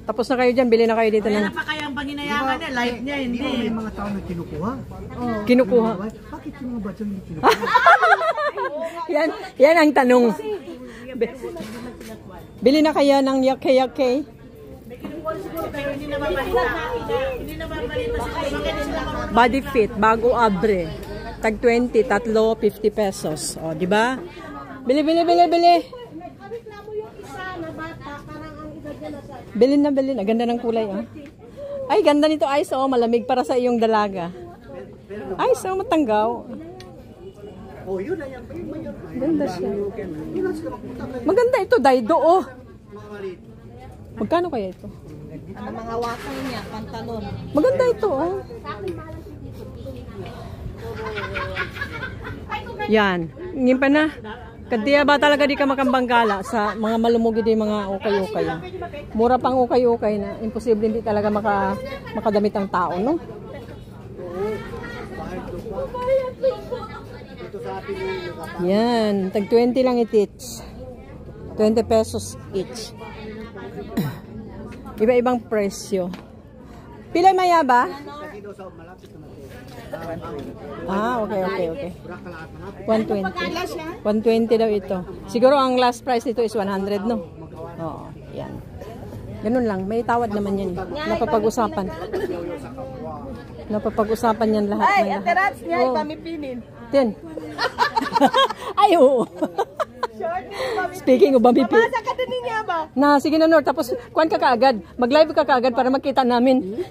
Tapos na kayo dyan, bili na kayo dito ng... Kaya na pa kaya ang panginayangan niya, life niya, hindi. May mga tao na kinukuha. Kinukuha. Bakit yung mga batso hindi kinukuha? Yan ang tanong. Bili na kayo ng yake-yake. Pero hindi na mabalita. Hindi na mabalita sa Body fit, bago abre. Tag 20, tatlo, 50 pesos. O, di ba? Bili. Bilhin na. Ganda ng kulay, ah. Ay, ganda nito, Ice, oh. Malamig para sa iyong dalaga. Ice, oh, matanggaw. Oh, yun na yan. Ganda siya. Maganda ito, Daido, oh. Magkano kaya ito? Ang mga wakay niya, pantalon. Maganda ito, oh. Yan. Ngin pa na. Kadiya ba talaga di ka makambanggala sa mga malumugi di mga ukay-ukay. Mura pang ukay-ukay na imposible hindi talaga makadamit ang tao, no? Yan, tag 20 lang each. 20 pesos each. Iba-ibang presyo. Pila maya ba? Ah, okay. 120. 120 daw ito. Siguro ang last price nito is 100, no? Oo, yan. Ganun lang. May tawad naman yan. Napapag-usapan. Napapag-usapan yan lahat. Ay, aterats niya, ipamipinin. 10. Ay, oo. Speaking of bambipi. Masa ka din niya ba? Na, sige na, Nor. Tapos, kuhan ka kaagad. Mag-live ka kaagad para makita namin.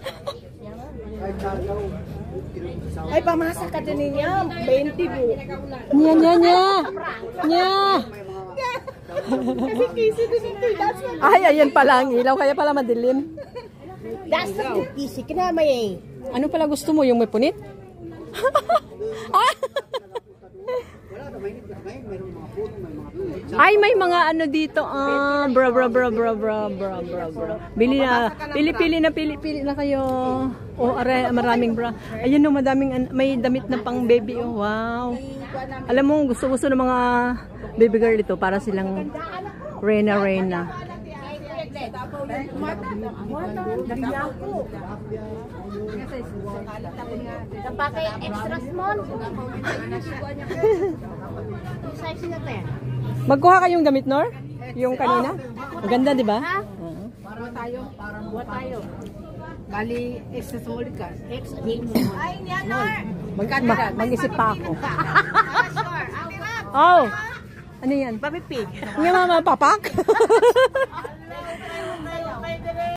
Ay, pamasa ka din niya. 20 po. Nya. Kasi kisi din ito. Ay, ayan pala ang ilaw. Kaya pala madilim. That's the kisi. Kinamay eh. Ano pala gusto mo? Yung may punit? Ay, may mga ano dito. Bra. Pili na kayo. Oh, aray, maraming bra. Ayan no, madaming, may damit na pang baby. Oh, wow. Alam mo, gusto ng mga baby girl ito para silang reyna. Pakai extra small. Size na to. Magkuha kayong damit, Nor? Yung kanina? Maganda, di ba? Buat tayo. Bali, extra small ka. Extra. Ay, niya, Nor. Mag-isip pa ako. Oh! Ano yan? Papipi. Nga mama, papak?